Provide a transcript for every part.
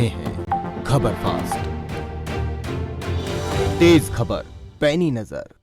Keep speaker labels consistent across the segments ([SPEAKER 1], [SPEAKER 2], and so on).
[SPEAKER 1] हैं खबर फास्ट, तेज खबर, पैनी नजर।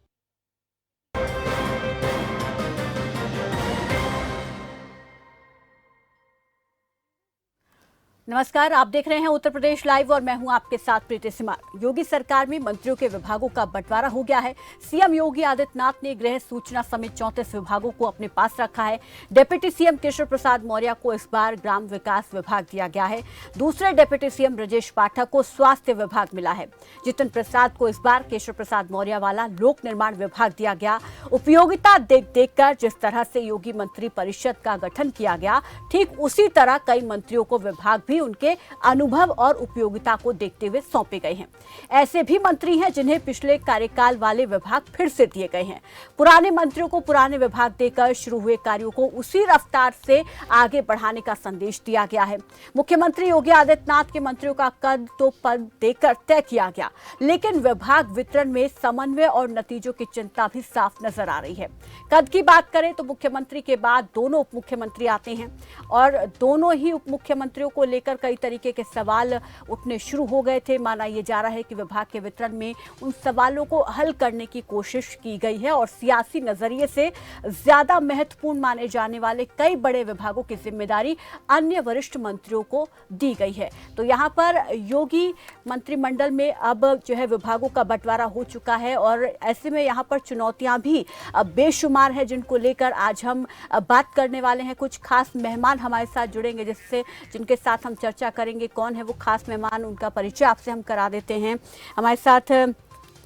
[SPEAKER 2] नमस्कार, आप देख रहे हैं उत्तर प्रदेश लाइव और मैं हूं आपके साथ प्रीति सिमार। योगी सरकार में मंत्रियों के विभागों का बंटवारा हो गया है। सीएम योगी आदित्यनाथ ने गृह सूचना समेत 34 विभागों को अपने पास रखा है। डिप्टी सीएम केशव प्रसाद मौर्य को इस बार ग्राम विकास विभाग दिया गया है। दूसरे डिप्टी सीएम ब्रजेश पाठक को स्वास्थ्य विभाग मिला है। जितिन प्रसाद को इस बार केशव प्रसाद मौर्य वाला लोक निर्माण विभाग दिया गया। उपयोगिता देखकर जिस तरह से योगी मंत्री परिषद का गठन किया गया, ठीक उसी तरह कई मंत्रियों को विभाग भी उनके अनुभव और उपयोगिता को देखते हुए सौंपे गए हैं। ऐसे भी मंत्री हैं जिन्हें पिछले कार्यकाल वाले विभाग फिर से दिए गए हैं। पुराने मंत्रियों को पुराने विभाग देकर शुरू हुए कार्यों को उसी रफ्तार से आगे बढ़ाने का संदेश दिया गया है। मुख्यमंत्री योगी आदित्यनाथ के मंत्रियों का कद तो पद देकर तय किया गया, लेकिन विभाग वितरण में समन्वय और नतीजों की चिंता भी साफ नजर आ रही है। कद की बात करें तो मुख्यमंत्री के बाद दोनों उप मुख्यमंत्री आते हैं और दोनों ही उप मुख्यमंत्रियों को लेकर कई तरीके के सवाल उठने शुरू हो गए थे। माना यह जा रहा है कि विभाग के वितरण में उन सवालों को हल करने की कोशिश की गई है और सियासी नजरिए से ज्यादा महत्वपूर्ण माने जाने वाले कई बड़े विभागों की जिम्मेदारी अन्य वरिष्ठ मंत्रियों को दी गई है। तो यहाँ पर योगी मंत्रिमंडल में अब जो है विभागों का बंटवारा हो चुका है और ऐसे में यहाँ पर चुनौतियां भी बेशुमार है, जिनको लेकर आज हम बात करने वाले हैं। कुछ खास मेहमान हमारे साथ जुड़ेंगे जिनके साथ हम चर्चा करेंगे। कौन है वो खास मेहमान, उनका परिचय आपसे हम करा देते हैं। हमारे साथ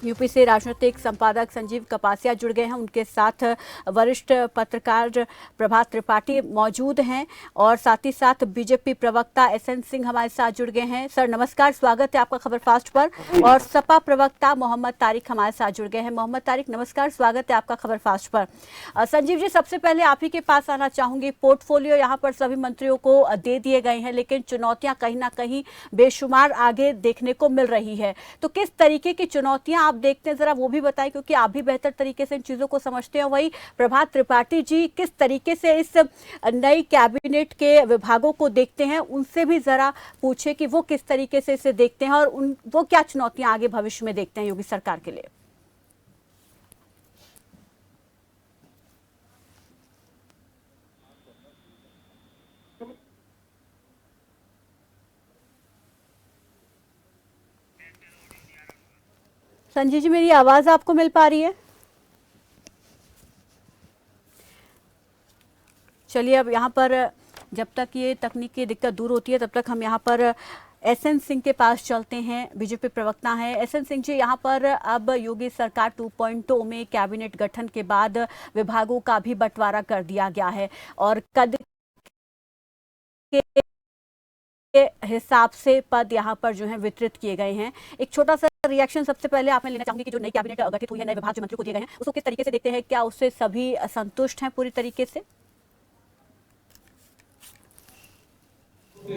[SPEAKER 2] यूपी से राजनीतिक संपादक संजीव कपासिया जुड़ गए हैं, उनके साथ वरिष्ठ पत्रकार प्रभात त्रिपाठी मौजूद हैं और साथ ही साथ बीजेपी प्रवक्ता एसएन सिंह हमारे साथ जुड़ गए हैं। सर नमस्कार, स्वागत है आपका खबर फास्ट पर। और सपा प्रवक्ता मोहम्मद तारिक हमारे साथ जुड़ गए हैं। मोहम्मद तारिक नमस्कार, स्वागत है आपका खबर फास्ट पर। संजीव जी, सबसे पहले आप ही के पास आना चाहूंगी। पोर्टफोलियो यहाँ पर सभी मंत्रियों को दे दिए गए हैं, लेकिन चुनौतियां कहीं ना कहीं बेशुमार आगे देखने को मिल रही है। तो किस तरीके की चुनौतियां आप देखते हैं, जरा वो भी बताएं, क्योंकि आप भी बेहतर तरीके से इन चीजों को समझते हैं। वही प्रभात त्रिपाठी जी किस तरीके से इस नई कैबिनेट के विभागों को देखते हैं, उनसे भी जरा पूछे कि वो किस तरीके से इसे देखते हैं और वो क्या चुनौतियां आगे भविष्य में देखते हैं योगी सरकार के लिए। संजीव जी, मेरी आवाज आपको मिल पा रही है? चलिए, अब यहाँ पर जब तक ये तकनीकी दिक्कत दूर होती है तब तक हम यहाँ पर एसएन सिंह के पास चलते हैं। बीजेपी प्रवक्ता हैं एसएन सिंह जी। यहाँ पर अब योगी सरकार 2.0 में कैबिनेट गठन के बाद विभागों का भी बंटवारा कर दिया गया है और कद के हिसाब से पद यहाँ पर जो है वितरित किए गए हैं। एक छोटा सा रिएक्शन सबसे पहले आप मैं लेना चाहूंगी कि जो नई कैबिनेट गठित हुई है, नए विभाग जो मंत्रियों को दिए गए हैं, उसको किस तरीके से देखते हैं? क्या उससे सभी संतुष्ट हैं पूरी तरीके से?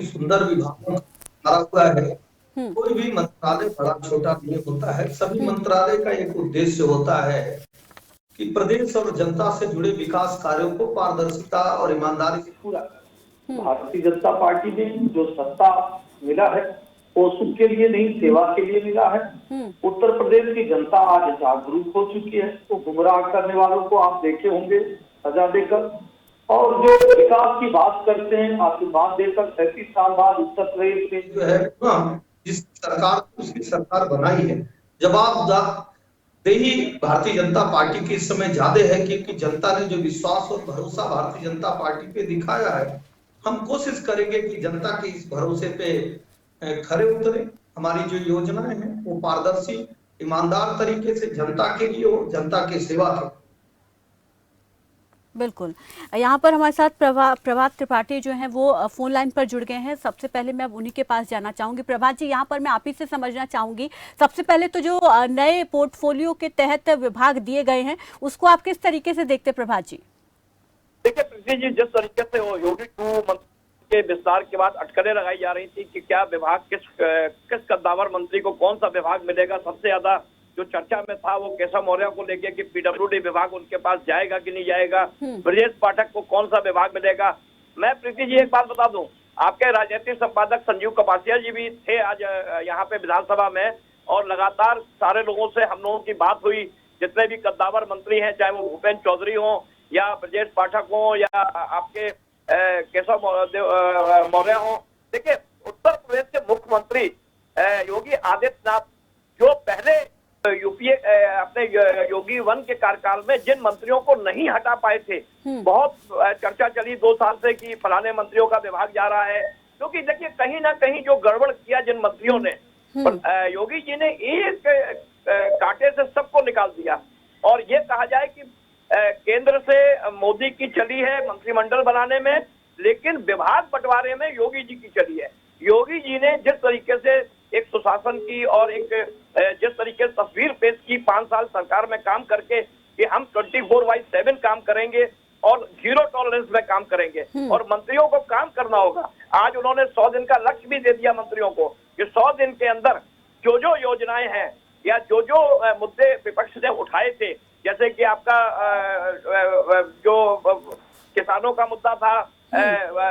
[SPEAKER 3] सुंदर विभाग बना हुआ है। कोई भी मंत्रालय बड़ा छोटा नहीं होता है। सभी मंत्रालय का एक उद्देश्य होता है कि प्रदेश और जनता से जुड़े विकास कार्यों को पारदर्शिता और ईमानदारी से पूरा करें। भारतीय जनता पार्टी ने जो सत्ता मिला है वो सुख के लिए नहीं, सेवा के लिए मिला है। उत्तर प्रदेश की जनता आज जागरूक हो चुकी है। तो गुमराह करने वालों को आप देखे होंगे सजा देकर, और जो विकास की बात करते हैं आशीर्वाद देकर 37 साल बाद उत्तर प्रदेश में जो है जिस सरकार उसकी सरकार बनाई है, जवाबदेही भारतीय जनता पार्टी की इस समय ज्यादा है, क्योंकि जनता ने जो विश्वास और भरोसा भारतीय जनता पार्टी पे दिखाया है। हम कोशिश करेंगे कि जनता के इस भरोसे पे खरे उतरे। हमारी जो योजनाएं हैं वो पारदर्शी ईमानदार तरीके से जनता के लिए हो, जनता की सेवा के।
[SPEAKER 2] बिल्कुल। यहाँ पर हमारे साथ प्रभात त्रिपाठी जो हैं वो फोन लाइन पर जुड़ गए हैं। सबसे पहले मैं अब उन्हीं के पास जाना चाहूंगी। प्रभात जी, यहाँ पर मैं आप ही से समझना चाहूंगी, सबसे पहले तो जो नए पोर्टफोलियो के तहत विभाग दिए गए हैं उसको आप किस तरीके से देखते हैं प्रभात जी?
[SPEAKER 4] देखिए प्रीति जी, जिस तरीके से योगी 2 के विस्तार के बाद अटकलें लगाई जा रही थी कि क्या विभाग किस कद्दावर मंत्री को कौन सा विभाग मिलेगा, सबसे ज्यादा जो चर्चा में था वो केशव मौर्य को लेके कि पीडब्ल्यूडी विभाग उनके पास जाएगा कि नहीं जाएगा, ब्रजेश पाठक को कौन सा विभाग मिलेगा। मैं प्रीति जी एक बात बता दूं, आपके राजनीतिक संपादक संजीव कपासिया जी भी थे आज यहाँ पे विधानसभा में, और लगातार सारे लोगों से हम लोगों की बात हुई, जितने भी कद्दावर मंत्री हैं, चाहे वो भूपेन्द्र चौधरी हो या ब्रजेश पाठक हो या आपके केशव मौर्य हो। देखिए, उत्तर प्रदेश के मुख्यमंत्री योगी आदित्यनाथ जो पहले यूपीए अपने योगी 1 के कार्यकाल में जिन मंत्रियों को नहीं हटा पाए थे, बहुत चर्चा चली 2 साल से कि फलाने मंत्रियों का विभाग जा रहा है, क्योंकि देखिए कहीं ना कहीं जो गड़बड़ किया जिन मंत्रियों ने, योगी जी ने एक कांटे से सबको निकाल दिया। और ये कहा जाए कि केंद्र से मोदी की चली है मंत्रिमंडल बनाने में, लेकिन विभाग बंटवारे में योगी जी की चली है। योगी जी ने जिस तरीके से एक सुशासन की और एक जिस तरीके से तस्वीर पेश की 5 साल सरकार में काम करके कि हम 24/7 काम करेंगे और 0 टॉलरेंस में काम करेंगे और मंत्रियों को काम करना होगा। आज उन्होंने 100 दिन का लक्ष्य भी दे दिया मंत्रियों को कि 100 दिन के अंदर जो जो योजनाएं हैं या जो जो मुद्दे विपक्ष ने उठाए थे, जैसे कि आपका जो किसानों का मुद्दा था,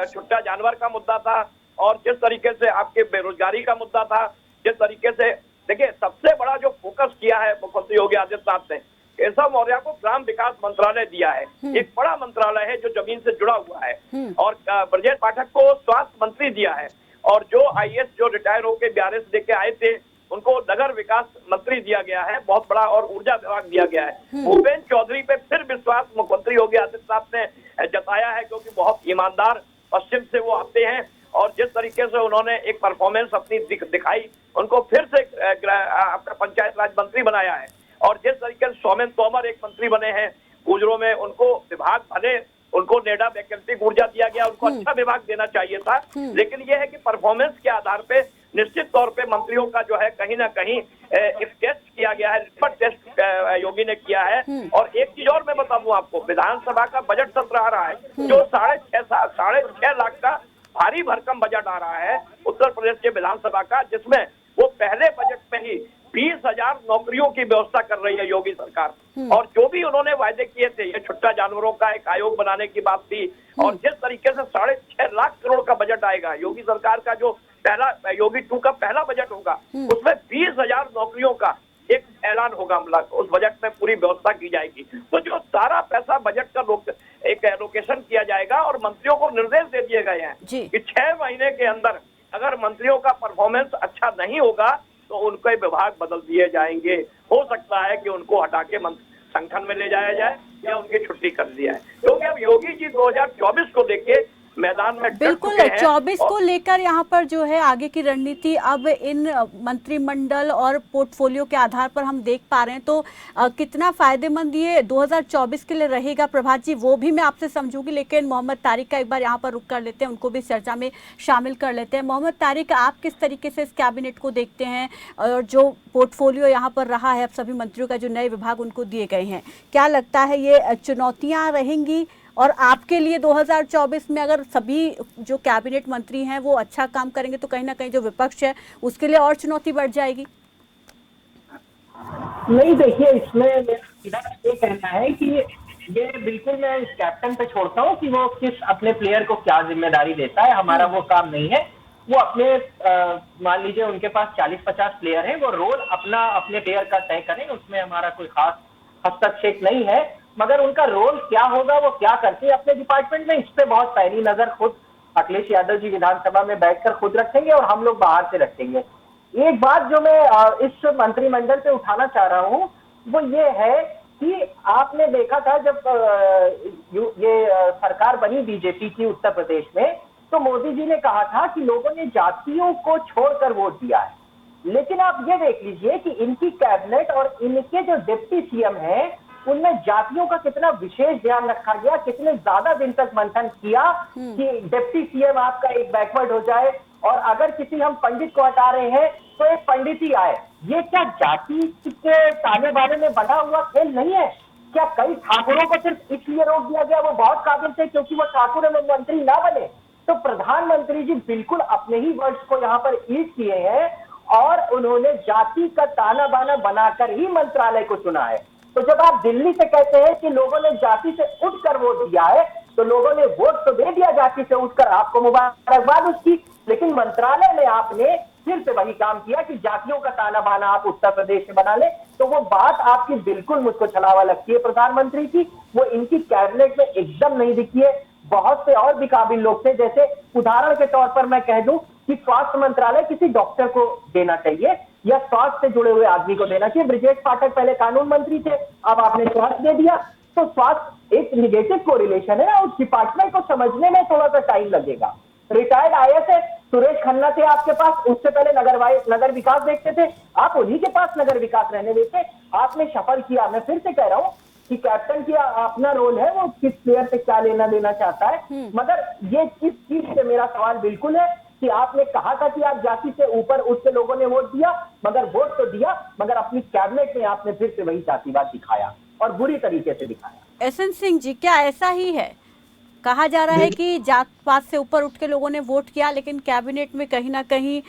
[SPEAKER 4] छुट्टा जानवर का मुद्दा था, और जिस तरीके से आपके बेरोजगारी का मुद्दा था, जिस तरीके से देखिए सबसे बड़ा जो फोकस किया है मुख्यमंत्री योगी आदित्यनाथ ने, केशव मौर्य को ग्राम विकास मंत्रालय दिया है। एक बड़ा मंत्रालय है जो जमीन से जुड़ा हुआ है, और ब्रजेश पाठक को स्वास्थ्य मंत्री दिया है, और जो आईएएस जो रिटायर होकर BRS देके आए थे उनको नगर विकास मंत्री दिया गया है, बहुत बड़ा, और ऊर्जा विभाग दिया गया है। भूपेन्द्र चौधरी पे फिर विश्वास मुख्यमंत्री योगी आदित्यनाथ ने जताया है, क्योंकि बहुत ईमानदार पश्चिम से वो आते हैं, और जिस तरीके से उन्होंने एक परफॉर्मेंस अपनी दिखाई, उनको फिर से आपका पंचायत राज मंत्री बनाया है। और जिस तरीके से सौमेन तोमर एक मंत्री बने हैं गुजरों में, उनको विभाग भले उनको नेडा वैकल्पिक ऊर्जा दिया गया, उनको अच्छा विभाग देना चाहिए था, लेकिन यह है कि परफॉर्मेंस के आधार पे निश्चित तौर पे मंत्रियों का जो है कहीं ना कहीं एक टेस्ट किया गया है, रिपोर्ट टेस्ट योगी ने किया है। और एक चीज और मैं बता दूं आपको, विधानसभा का बजट सत्र आ रहा है जो 6.5 लाख का भारी भरकम बजट आ रहा है उत्तर प्रदेश के विधानसभा का, जिसमें वो पहले बजट में ही 20,000 नौकरियों की व्यवस्था कर रही है योगी सरकार। और जो भी उन्होंने वायदे किए थे, ये छुट्टा जानवरों का एक आयोग बनाने की बात थी, और जिस तरीके से 6.5 लाख करोड़ का बजट आएगा योगी सरकार का, जो पहला योगी 2 का पहला बजट होगा, उसमें 20,000 नौकरियों का एक ऐलान होगा, उस बजट में पूरी व्यवस्था की जाएगी। तो जो सारा पैसा बजट का एक एलोकेशन किया जाएगा, और मंत्रियों को निर्देश दे दिए गए हैं कि 6 महीने के अंदर अगर मंत्रियों का परफॉर्मेंस अच्छा नहीं होगा तो उनके विभाग बदल दिए जाएंगे। हो सकता है कि उनको हटा के संगठन में ले जाया जाए या उनकी छुट्टी कर दिया है, क्योंकि अब योगी जी 2024 को लेके मैदान में
[SPEAKER 2] बिल्कुल 24 को लेकर यहाँ पर जो है आगे की रणनीति अब इन मंत्रिमंडल और पोर्टफोलियो के आधार पर हम देख पा रहे हैं, तो कितना फायदेमंद ये 2024 के लिए रहेगा प्रभात जी, वो भी मैं आपसे समझूंगी, लेकिन मोहम्मद तारिक का एक बार यहाँ पर रुक कर लेते हैं, उनको भी चर्चा में शामिल कर लेते हैं। मोहम्मद तारिक, आप किस तरीके से इस कैबिनेट को देखते हैं, और जो पोर्टफोलियो यहाँ पर रहा है अब सभी मंत्रियों का, जो नए विभाग उनको दिए गए हैं, क्या लगता है ये चुनौतियाँ रहेंगी? और आपके लिए 2024 में अगर सभी जो कैबिनेट मंत्री हैं वो अच्छा काम करेंगे तो कहीं ना कहीं जो विपक्ष है उसके लिए और चुनौती बढ़ जाएगी?
[SPEAKER 5] नहीं, देखिए, इसमें मेरा ये कहना है कि ये बिल्कुल मैं इस कैप्टन पे छोड़ता हूँ कि वो किस अपने प्लेयर को क्या जिम्मेदारी देता है, हमारा वो काम नहीं है। वो अपने मान लीजिए उनके पास 40-50 प्लेयर हैं, वो रोल अपने प्लेयर का तय करें, उसमें हमारा कोई खास हस्तक्षेप नहीं है, मगर उनका रोल क्या होगा, वो क्या करते हैं अपने डिपार्टमेंट में, इस पे बहुत पैनी नजर खुद अखिलेश यादव जी विधानसभा में बैठकर खुद रखेंगे और हम लोग बाहर से रखेंगे। एक बात जो मैं इस मंत्रिमंडल पे उठाना चाह रहा हूं वो ये है कि आपने देखा था जब ये सरकार बनी बीजेपी की उत्तर प्रदेश में, तो मोदी जी ने कहा था कि लोगों ने जातियों को छोड़कर वोट दिया है, लेकिन आप ये देख लीजिए कि इनकी कैबिनेट और इनके जो डिप्टी सीएम हैं उनमें जातियों का कितना विशेष ध्यान रखा गया, कितने ज्यादा दिन तक मंथन किया कि डिप्टी सीएम आपका एक बैकवर्ड हो जाए, और अगर किसी हम पंडित को हटा रहे हैं तो एक पंडित ही आए। ये क्या जाति के ताने बाने में बना हुआ खेल नहीं है क्या? कई ठाकुरों को सिर्फ इसलिए रोक दिया गया, वो बहुत काबिल थे क्योंकि वो ठाकुर में मंत्री ना बने। तो प्रधानमंत्री जी बिल्कुल अपने ही वर्ड्स को यहाँ पर ईट किए हैं, और उन्होंने जाति का ताना बाना बनाकर ही मंत्रालय को चुना है। तो जब आप दिल्ली से कहते हैं कि लोगों ने जाति से उठकर वोट दिया है, तो लोगों ने वोट तो दे दिया जाति से उठकर, आपको मुबारकबाद उसकी, लेकिन मंत्रालय में आपने फिर से वही काम किया कि जातियों का ताना बाना आप उत्तर प्रदेश में बना ले। तो वो बात आपकी बिल्कुल मुझको छलावा लगती है प्रधानमंत्री की, वो इनकी कैबिनेट में एकदम नहीं दिखी है। बहुत से और भी काबिल लोग थे, जैसे उदाहरण के तौर पर मैं कह दूं कि स्वास्थ्य मंत्रालय किसी डॉक्टर को देना चाहिए या स्वास्थ्य से जुड़े हुए आदमी को देना चाहिए। ब्रिजेश पाठक पहले कानून मंत्री थे, अब आपने स्वास्थ्य दे दिया, तो स्वास्थ्य एक निगेटिव कोरिलेशन है, उस डिपार्टमेंट को समझने में थोड़ा सा टाइम लगेगा। रिटायर्ड आईएएस है सुरेश खन्ना थे आपके पास, उससे पहले नगर विकास देखते थे, आप उन्हीं के पास नगर विकास रहने देते। आपने सफर किया, मैं फिर से कह रहा हूं कि कैप्टन की अपना रोल है, वो किस प्लेयर से क्या लेना देना चाहता है, मगर ये इस चीज से मेरा सवाल बिल्कुल है कि आपने कहा था कि आप जाति से ऊपर उठ के लोगों ने वोट दिया, मगर वोट तो दिया, मगर अपनी कैबिनेट में आपने फिर से वही जातिवाद दिखाया और बुरी तरीके से दिखाया।
[SPEAKER 2] एसएन सिंह जी, क्या ऐसा ही है? कहा जा रहा है कि जात पात से ऊपर उठ के लोगों ने वोट किया, लेकिन कैबिनेट में कहीं ना कहीं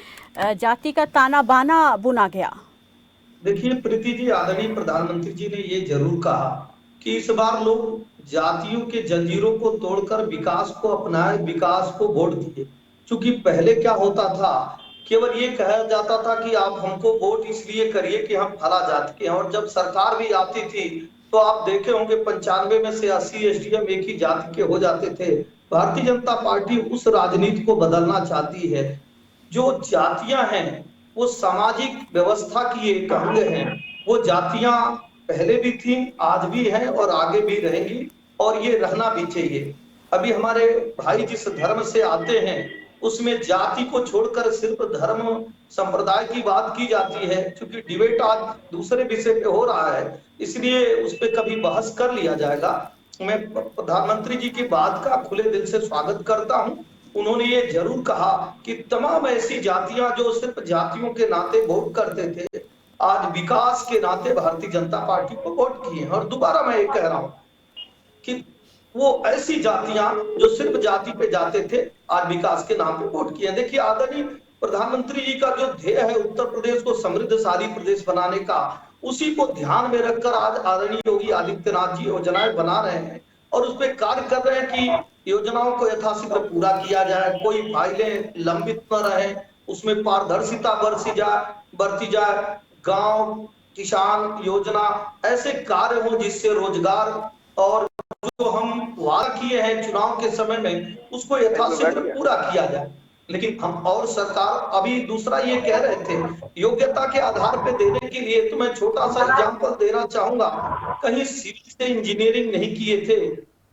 [SPEAKER 2] जाति का ताना बाना बुना गया।
[SPEAKER 3] देखिए प्रीति जी, आदरणीय प्रधानमंत्री जी ने ये जरूर कहा कि इस बार लोग जातियों के जंजीरों को तोड़कर विकास को अपनाए, विकास को वोट दिए। क्योंकि पहले क्या होता था, केवल ये कहा जाता था कि आप हमको वोट इसलिए करिए कि हम फला जाति के हैं, और जब सरकार भी आती थी तो आप देखे होंगे 95 में से 80 एसडीएम एक ही जाति के हो जाते थे। भारतीय जनता पार्टी उस राजनीति को बदलना चाहती है। जो जातियां हैं वो सामाजिक व्यवस्था की एक अंग हैं, वो जातियां पहले भी थी, आज भी हैं और आगे भी रहेंगी, और ये रहना भी चाहिए। अभी हमारे भाई जिस धर्म से आते हैं उसमें जाति को छोड़कर सिर्फ धर्म संप्रदाय की बात की जाती है। क्योंकि डिबेट आज दूसरे विषय पे हो रहा है, इसलिए उस पर कभी बहस कर लिया जाएगा। मैं प्रधानमंत्री जी की बात का खुले दिल से स्वागत करता हूं। उन्होंने ये जरूर कहा कि तमाम ऐसी जातियां जो सिर्फ जातियों के नाते वोट करते थे, आज विकास के नाते भारतीय जनता पार्टी को वोट किए हैं। और दोबारा मैं ये कह रहा हूं कि वो ऐसी जातियां जो सिर्फ जाति पे जाते थे, आज विकास के नाम पे वोट किए। देखिए आदरणीय प्रधानमंत्री जी का जो ध्येय है उत्तर प्रदेश को समृद्धशाली प्रदेश बनाने का, उसी को ध्यान में रखकर आज आदरणीय योगी आदित्यनाथ जी योजनाएं बना रहे हैं और उस पर कार्य कर रहे हैं कि योजनाओं को यथाशीघ्र पूरा किया जाए, कोई फाइलें लंबित न रहे, उसमें पारदर्शिता बरती जाए, गांव किसान योजना ऐसे कार्य हो जिससे रोजगार और जो हम वादा किए हैं चुनाव के समय में उसको यथाशीघ्र पूरा किया जाए। लेकिन हम और सरकार अभी दूसरा ये कह रहे थे योग्यता के आधार पे देने के लिए, तो मैं छोटा सा एग्जांपल देना चाहूंगा। कहीं सिविल से इंजीनियरिंग नहीं किए थे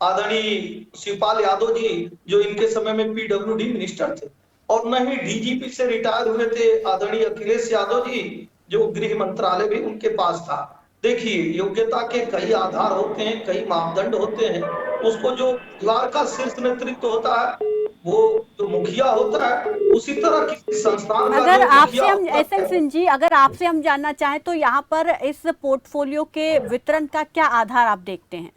[SPEAKER 3] आदरणीय शिवपाल यादव जी, जो इनके समय में पीडब्ल्यूडी मिनिस्टर थे, और न ही डीजीपी से रिटायर हुए थे आदरणीय अखिलेश यादव जी, जो गृह मंत्रालय भी उनके पास था। देखिए योग्यता के कई आधार होते हैं, कई मापदंड होते हैं, उसको जो परिवार का शीर्ष नेतृत्व होता है वो जो मुखिया होता है, उसी तरह किसी संस्थान का
[SPEAKER 2] अगर आपसे हम एसएन सिंह जी, अगर आपसे हम जानना चाहें तो यहाँ पर इस पोर्टफोलियो के वितरण का क्या आधार आप देखते हैं?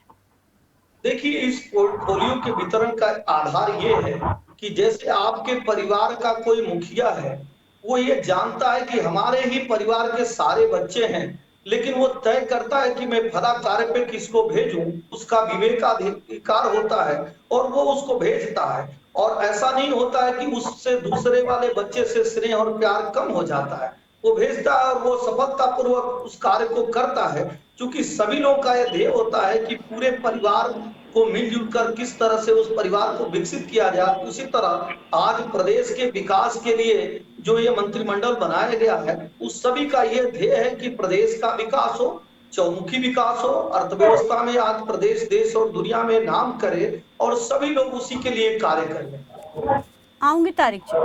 [SPEAKER 3] देखिए इस पोर्टफोलियो के वितरण का आधार ये है कि जैसे आपके परिवार का कोई मुखिया है, वो ये जानता है कि हमारे ही परिवार के सारे बच्चे हैं, लेकिन वो तय करता है कि मैं फला कार्य पे किसको भेजूं, उसका विवेकाधिकार होता है और वो उसको भेजता है। और ऐसा नहीं होता है कि उससे दूसरे वाले बच्चे से स्नेह और प्यार कम हो जाता है, वो भेजता है और वो सफलतापूर्वक उस कार्य को करता है। क्योंकि सभी लोगों का यह ध्येय होता है कि पूरे परिवार को मिलजुल कर किस तरह से उस परिवार को विकसित किया जाए। उसी तरह आज प्रदेश के विकास के लिए जो ये मंत्रिमंडल बनाया गया है, उस सभी का ये ध्येय है कि प्रदेश का विकास हो, चौमुखी विकास हो, अर्थव्यवस्था में आज प्रदेश देश और दुनिया में नाम करे और सभी लोग उसी के लिए कार्य करें।
[SPEAKER 2] आऊंगी तारिक जी।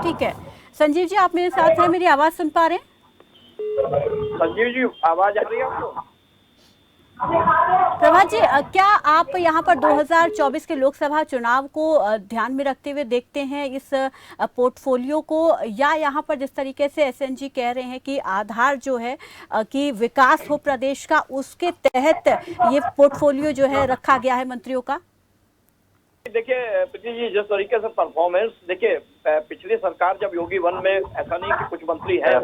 [SPEAKER 2] ठीक है संजीव जी, आप मेरे साथ हैं, मेरी आवाज सुन पा रहे हैं?
[SPEAKER 4] संजीव जी आवाज आ रही है आपको?
[SPEAKER 2] प्रभा जी, क्या आप यहाँ पर 2024 के लोकसभा चुनाव को ध्यान में रखते हुए देखते हैं इस पोर्टफोलियो को, या यहाँ पर जिस तरीके से एसएन जी कह रहे हैं कि आधार जो है कि विकास हो प्रदेश का, उसके तहत ये पोर्टफोलियो जो है रखा गया है मंत्रियों का?
[SPEAKER 4] देखिए प्रीति जी, जिस तरीके से परफॉर्मेंस, देखिए पिछली सरकार जब योगी वन में ऐसा नहीं कि कुछ मंत्री हैं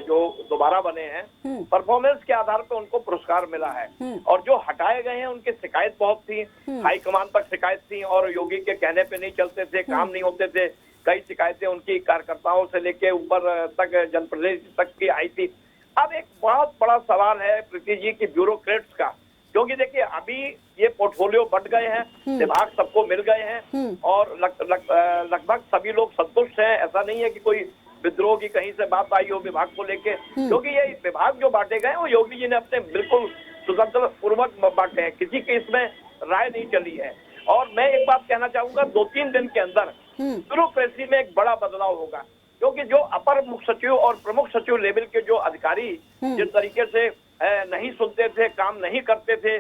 [SPEAKER 4] जो दोबारा बने हैं, परफॉर्मेंस के आधार पर उनको पुरस्कार मिला है। और जो हटाए गए हैं उनकी शिकायत बहुत थी, हाईकमान तक शिकायत थी और योगी के कहने पे नहीं चलते थे, काम नहीं होते थे। कई शिकायतें उनकी कार्यकर्ताओं से लेके ऊपर तक जनप्रतिनिधि तक की आई थी। अब एक बहुत बड़ा सवाल है प्रीति जी की ब्यूरोक्रेट्स का, क्योंकि देखिए अभी ये पोर्टफोलियो बढ़ गए हैं, विभाग सबको मिल गए हैं और लगभग सभी लोग संतुष्ट हैं। ऐसा नहीं है कि कोई विद्रोह की कहीं से बात आई हो विभाग को लेके, क्योंकि ये विभाग जो बांटे गए वो योगी जी ने अपने बिल्कुल स्वतंत्र पूर्वक बांटे हैं, किसी की इसमें राय नहीं चली है। और मैं एक बात कहना चाहूंगा, 2-3 दिन के अंदर ब्यूरोक्रेसी में एक बड़ा बदलाव होगा, क्योंकि जो अपर मुख्य सचिव और प्रमुख सचिव लेवल के जो अधिकारी जिस तरीके से नहीं सुनते थे, काम नहीं करते थे,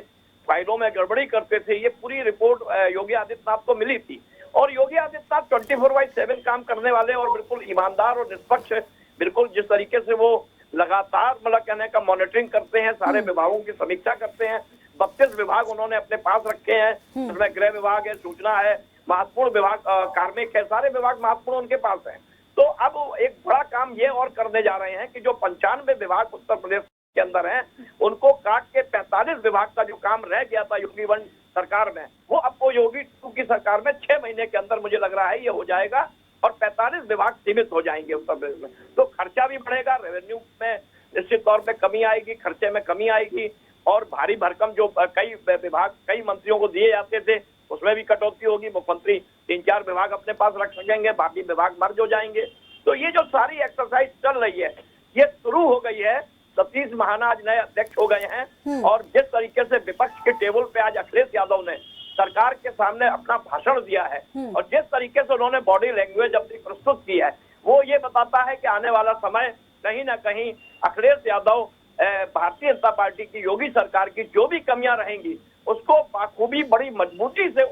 [SPEAKER 4] फाइलों में गड़बड़ी करते थे, ये पूरी रिपोर्ट योगी आदित्यनाथ को मिली थी। और योगी आदित्यनाथ 24/7 काम करने वाले और बिल्कुल ईमानदार और निष्पक्ष, बिल्कुल जिस तरीके से वो लगातार मतलब कहने का मॉनिटरिंग करते हैं, सारे विभागों की समीक्षा करते हैं। 32 विभाग उन्होंने अपने पास रखे हैं, उसमें गृह विभाग है, सूचना है, महत्वपूर्ण विभाग कार्मिक है, सारे विभाग महत्वपूर्ण उनके पास है। तो अब एक बड़ा काम ये और करने जा रहे हैं कि जो 95 विभाग उत्तर प्रदेश के अंदर हैं, उनको काट के 45 विभाग का जो काम रह गया था योगी वन सरकार में, वो अब वो योगी 2 की सरकार में 6 महीने के अंदर मुझे लग रहा है ये हो जाएगा और 45 विभाग सीमित हो जाएंगे उत्तर प्रदेश में। तो खर्चा भी बढ़ेगा, रेवेन्यू में निश्चित तौर पे कमी आएगी, खर्चे में कमी आएगी और भारी भरकम जो कई विभाग कई मंत्रियों को दिए जाते थे उसमें भी कटौती होगी। मुख्यमंत्री 3-4 विभाग अपने पास रख सकेंगे, बाकी विभाग मर्ज हो जाएंगे। तो ये जो सारी एक्सरसाइज चल रही है ये शुरू हो गई है। सतीश महाना आज नए अध्यक्ष हो गए हैं और जिस तरीके से विपक्ष के टेबल पे आज अखिलेश यादव ने सरकार के सामने अपना भाषण दिया है और जिस तरीके से उन्होंने बॉडी लैंग्वेज अपनी प्रस्तुत की है, वो ये बताता है कि आने वाला समय कहीं ना कहीं अखिलेश यादव भारतीय जनता पार्टी की योगी सरकार की जो भी कमियां रहेंगी उसको बाखूबी बड़ी मजबूती से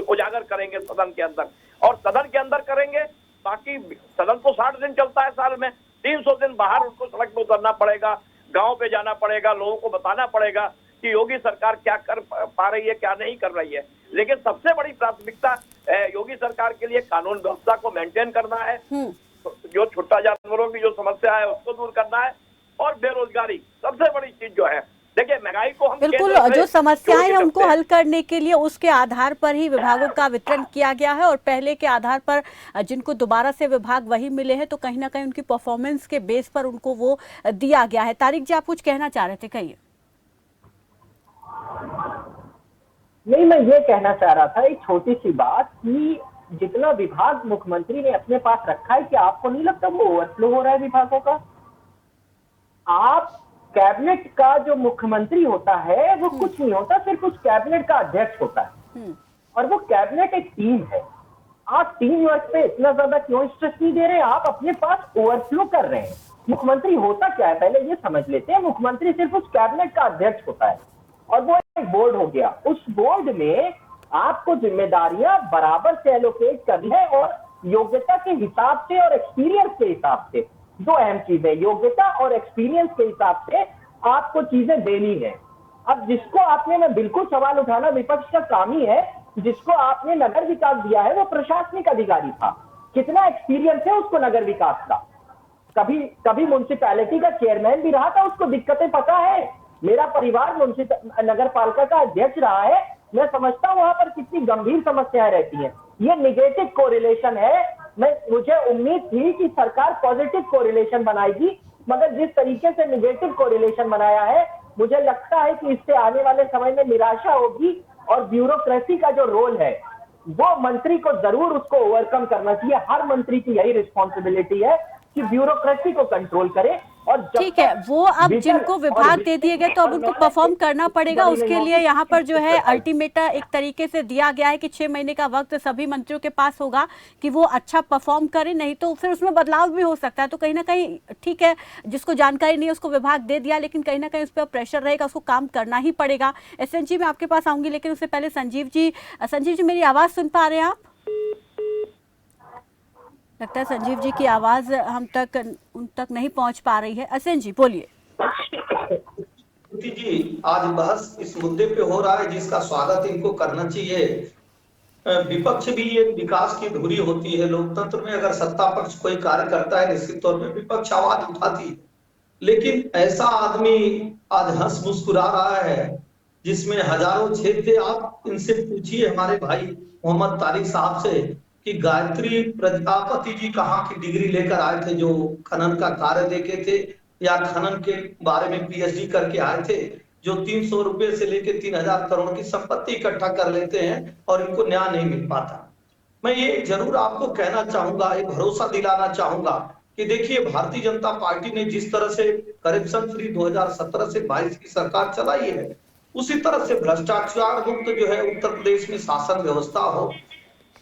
[SPEAKER 4] उजागर करेंगे सदन के अंदर, और सदन के अंदर करेंगे। बाकी सदन तो 60 दिन चलता है साल में, 300 दिन बाहर उनको सड़क पे उतरना पड़ेगा, गांव पे जाना पड़ेगा, लोगों को बताना पड़ेगा कि योगी सरकार क्या कर पा रही है, क्या नहीं कर रही है। लेकिन सबसे बड़ी प्राथमिकता योगी सरकार के लिए कानून व्यवस्था को मेंटेन करना है, जो छुट्टा जानवरों की जो समस्या है उसको दूर करना है और बेरोजगारी सबसे बड़ी चीज जो है। देखिए महंगाई को हम
[SPEAKER 2] बिल्कुल जो समस्याएं हैं उनको हल करने के लिए उसके आधार पर ही विभागों का वितरण किया गया है और पहले के आधार पर जिनको दोबारा से विभाग वही मिले हैं तो कहीं ना कहीं उनकी परफॉर्मेंस के बेस पर उनको वो दिया गया है। तारिक जी, आप कुछ कहना चाह रहे थे, कहिए।
[SPEAKER 5] नहीं, मैं ये कहना चाह रहा था एक छोटी सी बात कि जितना विभाग मुख्यमंत्री ने अपने पास रखा है, कि आपको नहीं लगता वो ओवरफ्लो हो रहा है विभागों का? आप कैबिनेट का जो मुख्यमंत्री होता है वो कुछ नहीं होता, सिर्फ उस कैबिनेट का अध्यक्ष होता है और वो कैबिनेट एक टीम है। आप टीम वर्क पे इतना ज्यादा क्यों स्ट्रेस नहीं दे रहे? आप अपने पास ओवरफ्लो कर रहे हैं। मुख्यमंत्री होता क्या है पहले ये समझ लेते हैं। मुख्यमंत्री सिर्फ उस कैबिनेट का अध्यक्ष होता है और वो एक बोर्ड हो गया। उस बोर्ड में आपको जिम्मेदारियां बराबर से एलोकेट करनी है और योग्यता के हिसाब से और एक्सपीरियंस के हिसाब से, दो अहम चीजें, योग्यता और एक्सपीरियंस के हिसाब से आपको चीजें देनी है। अब जिसको आपने, मैं बिल्कुल सवाल उठाना विपक्ष का काम ही है, जिसको आपने नगर विकास दिया है वो प्रशासनिक अधिकारी था, कितना एक्सपीरियंस है उसको नगर विकास का? कभी म्युनिसिपैलिटी का चेयरमैन भी रहा था, उसको दिक्कतें पता है। मेरा परिवार नगर पालिका का अध्यक्ष रहा है, मैं समझता हूं वहां पर कितनी गंभीर समस्याएं रहती हैं। ये निगेटिव कोरिलेशन है। मुझे उम्मीद थी कि सरकार पॉजिटिव कोरिलेशन बनाएगी, मगर जिस तरीके से निगेटिव कोरिलेशन बनाया है, मुझे लगता है कि इससे आने वाले समय में निराशा होगी और ब्यूरोक्रेसी का जो रोल है वो मंत्री को जरूर उसको ओवरकम करना चाहिए। हर मंत्री की यही रिस्पॉन्सिबिलिटी है कि ब्यूरोक्रेसी को कंट्रोल करे। और
[SPEAKER 2] ठीक है, वो अब जिनको विभाग दे दिए गए तो अब उनको परफॉर्म करना पड़ेगा। उसके लिए यहाँ पर जो है अल्टीमेटा एक तरीके से दिया गया है कि 6 महीने का वक्त सभी मंत्रियों के पास होगा कि वो अच्छा परफॉर्म करे, नहीं तो फिर उसमें बदलाव भी हो सकता है। तो कहीं ना कहीं ठीक है, जिसको जानकारी नहीं है उसको विभाग दे दिया, लेकिन कहीं ना कहीं उस पर प्रेशर रहेगा, उसको काम करना ही पड़ेगा। SNG मैं आपके पास आऊंगी, लेकिन उससे पहले संजीव जी मेरी आवाज सुन पा रहे हैं आप? लगता है संजीव जी की आवाज उन तक नहीं पहुंच पा रही है। SNG बोलिए।
[SPEAKER 3] जी, आज बहस इस मुद्दे पे हो रहा है जिसका स्वागत इनको करना चाहिए विपक्ष भी एक विकास की धुरी होती है लोकतंत्र में। अगर सत्ता पक्ष कोई कार्य करता है निश्चित तौर पे विपक्ष आवाज उठाती है, लेकिन ऐसा आदमी आज हंस मुस्कुरा रहा है जिसमें हजारों छेद थे। आप इनसे पूछिए हमारे भाई मोहम्मद तारिक साहब से कि गायत्री प्रजापति जी कहाँ की डिग्री लेकर आए थे जो खनन का कार्य देखे थे, या खनन के बारे में पीएचडी करके आए थे, जो 300 रुपए से लेकर 3000 करोड़ की संपत्ति इकट्ठा कर लेते हैं और इनको न्याय नहीं मिल पाता। मैं ये जरूर आपको कहना चाहूंगा, एक भरोसा दिलाना चाहूंगा कि देखिए भारतीय जनता पार्टी ने जिस तरह से करप्शन फ्री 2017 से 22 की सरकार चलाई है, उसी तरह से भ्रष्टाचार मुक्त जो है उत्तर प्रदेश में शासन व्यवस्था हो,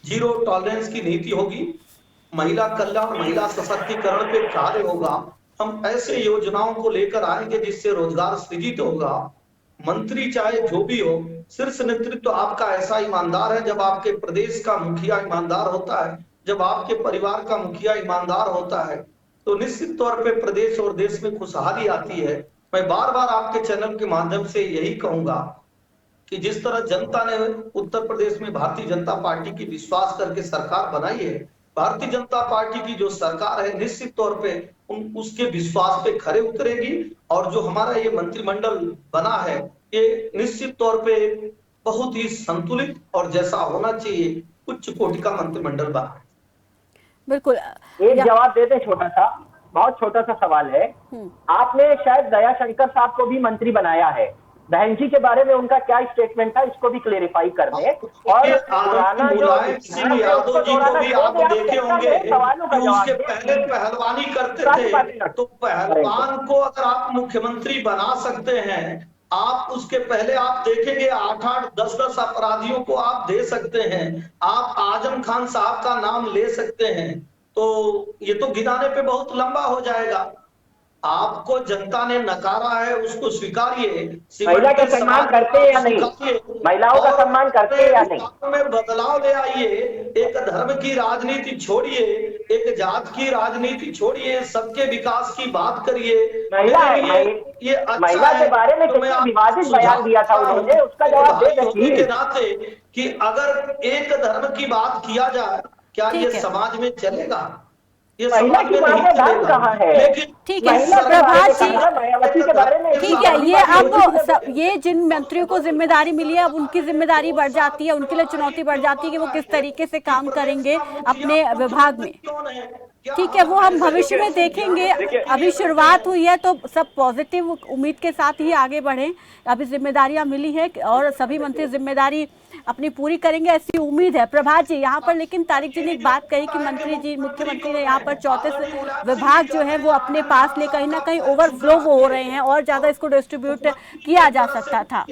[SPEAKER 3] जीरो टॉलरेंस की नीति होगी, महिला कल्याण महिला सशक्तिकरण पे कार्य होगा। हम ऐसे योजनाओं को लेकर आएंगे जिससे रोजगार सृजित होगा। मंत्री चाहे जो भी हो, शीर्ष नेतृत्व आपका ऐसा ईमानदार है, जब आपके प्रदेश का मुखिया ईमानदार होता है, जब आपके परिवार का मुखिया ईमानदार होता है, तो निश्चित तौर पे प्रदेश और देश में खुशहाली आती है। मैं बार बार आपके चैनल के माध्यम से यही कहूंगा कि जिस तरह जनता ने उत्तर प्रदेश में भारतीय जनता पार्टी की विश्वास करके सरकार बनाई है, भारतीय जनता पार्टी की जो सरकार है निश्चित तौर पे उसके विश्वास पे खरे उतरेगी। और जो हमारा ये मंत्रिमंडल बना है ये निश्चित तौर पे बहुत ही संतुलित और जैसा होना चाहिए उच्च कोटि का मंत्रिमंडल बना है।
[SPEAKER 2] बिल्कुल।
[SPEAKER 5] एक जवाब दे दे, छोटा सा, बहुत छोटा सा सवाल है। आपने शायद दया शंकर साहब को भी मंत्री बनाया है, बहन जी के बारे में उनका क्या स्टेटमेंट था, इसको भी क्लेरिफाई कर दे। और पुराना जो
[SPEAKER 3] सिंह यादव जी को भी आप देखे होंगे कि उसके पहले पहलवानी करते थे, तो पहलवान को अगर आप मुख्यमंत्री बना सकते हैं, आप उसके पहले आप देखेंगे 8-8, 10-10 अपराधियों को आप दे सकते हैं, आप आजम खान साहब का नाम ले सकते हैं, तो ये तो गिनाने पे बहुत लंबा हो जाएगा। आपको जनता ने नकारा है, उसको स्वीकारिए।
[SPEAKER 5] महिला का सम्मान करते हैं या नहीं, महिलाओं का सम्मान करते हैं या नहीं,
[SPEAKER 3] में बदलाव ले आइए। एक धर्म की राजनीति छोड़िए, एक जात की राजनीति छोड़िए, सबके विकास की बात करिए।
[SPEAKER 5] महिला ये महिला के बारे में कितना विवादित बयान दिया था उन्होंने, उसका जवाब दे दीजिए
[SPEAKER 3] के नाते कि अगर एक धर्म की बात किया जाए, क्या ये समाज में चलेगा?
[SPEAKER 5] महिला की बात में दाम कहाँ है?
[SPEAKER 2] ठीक है प्रभात जी, ठीक है, ये अब ये जिन मंत्रियों को जिम्मेदारी मिली है अब उनकी जिम्मेदारी बढ़ जाती है, उनके लिए चुनौती बढ़ जाती है कि वो किस तरीके से काम करेंगे अपने विभाग में। ठीक है, वो हम भविष्य में देखेंगे। अभी शुरुआत हुई है तो सब पॉजिटिव उम्मीद के साथ ही आगे बढ़ें। अभी जिम्मेदारियां मिली है और सभी मंत्री जिम्मेदारी अपनी पूरी करेंगे, ऐसी उम्मीद है। प्रभात जी, यहाँ पर लेकिन तारिक जी ने एक बात कही कि मंत्री जी, मुख्यमंत्री ने यहाँ पर 34 विभाग जो है वो अपने पास ले कहीं ना कहीं ओवरफ्लो हो रहे हैं और ज्यादा इसको डिस्ट्रीब्यूट किया जा सकता था।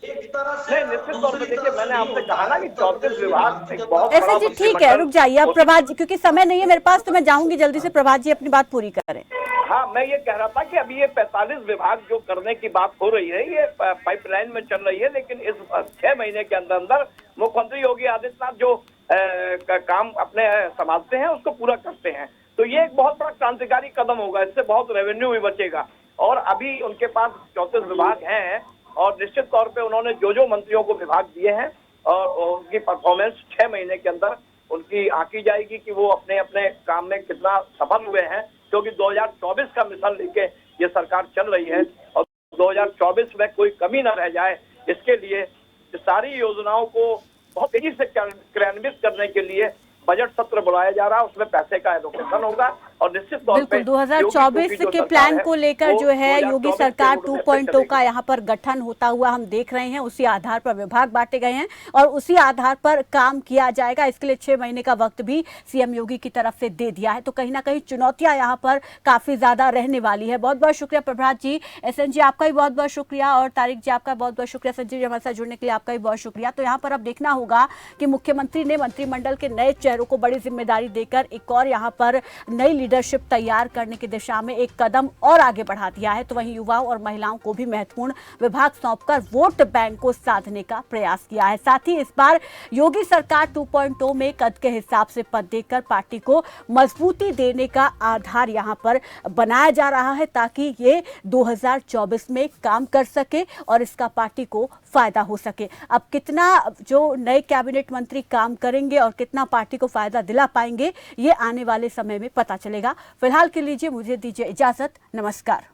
[SPEAKER 4] नहीं, निश्चित तौर पे देखिए, मैंने आपसे कहा ना कि 34 विभाग बहुत
[SPEAKER 2] ऐसे जी, ठीक है, रुक जाइए अब प्रभात जी, क्योंकि समय नहीं है मेरे पास, तो मैं जाऊंगी जल्दी से। प्रभात जी अपनी बात पूरी करें।
[SPEAKER 4] हाँ, मैं ये कह रहा था कि अभी ये 45 विभाग जो करने की बात हो रही है ये पाइपलाइन में चल रही है, लेकिन इस 6 महीने के अंदर अंदर मुख्यमंत्री योगी आदित्यनाथ जो काम अपने संभालते हैं उसको पूरा करते हैं, तो ये एक बहुत बड़ा क्रांतिकारी कदम होगा। इससे बहुत रेवेन्यू भी बचेगा। और अभी उनके पास 34 विभाग हैं और निश्चित तौर पे उन्होंने जो मंत्रियों को विभाग दिए हैं और उनकी परफॉर्मेंस 6 महीने के अंदर उनकी आंकी जाएगी कि वो अपने अपने काम में कितना सफल हुए हैं, क्योंकि 2024 का मिशन लेके ये सरकार चल रही है और 2024 में कोई कमी न रह जाए, इसके लिए सारी योजनाओं को बहुत तेजी से क्रियान्वित करने के लिए बजट सत्र बुलाया जा रहा है, उसमें पैसे का एलोकेशन होगा और निश्चित तौर पे
[SPEAKER 2] 2024 के प्लान को लेकर जो है योगी सरकार 2.0 का यहाँ पर गठन होता हुआ हम देख रहे हैं। उसी आधार पर विभाग बांटे गए हैं और उसी आधार पर काम किया जाएगा। इसके लिए 6 महीने का वक्त भी सीएम योगी की तरफ से दे दिया है, तो कहीं ना कहीं चुनौतियां यहाँ पर काफी ज्यादा रहने वाली है। बहुत बहुत शुक्रिया प्रभात जी। एसएन जी आपका भी बहुत बहुत शुक्रिया और तारिक जी आपका बहुत बहुत शुक्रिया। संजीव जी हमारे साथ जुड़ने के लिए आपका भी बहुत शुक्रिया। तो यहाँ पर अब देखना होगा कि मुख्यमंत्री ने मंत्रिमंडल के नए चेहरों को बड़ी जिम्मेदारी देकर एक और यहाँ पर नई लीडरशिप तैयार करने की दिशा में एक कदम और आगे बढ़ा दिया है, तो वहीं युवाओं और महिलाओं को भी महत्वपूर्ण विभाग सौंपकर वोट बैंक को साधने का प्रयास किया है। साथ ही इस बार योगी सरकार 2.0 में कद के हिसाब से पद देकर पार्टी को मजबूती देने का आधार यहां पर बनाया जा रहा है, ताकि ये 2024 में काम कर सके और इसका पार्टी को फायदा हो सके। अब कितना जो नए कैबिनेट मंत्री काम करेंगे और कितना पार्टी को फायदा दिला पाएंगे, ये आने वाले समय में पता चलेगा। फिलहाल के लीजिए मुझे दीजिए इजाजत। नमस्कार।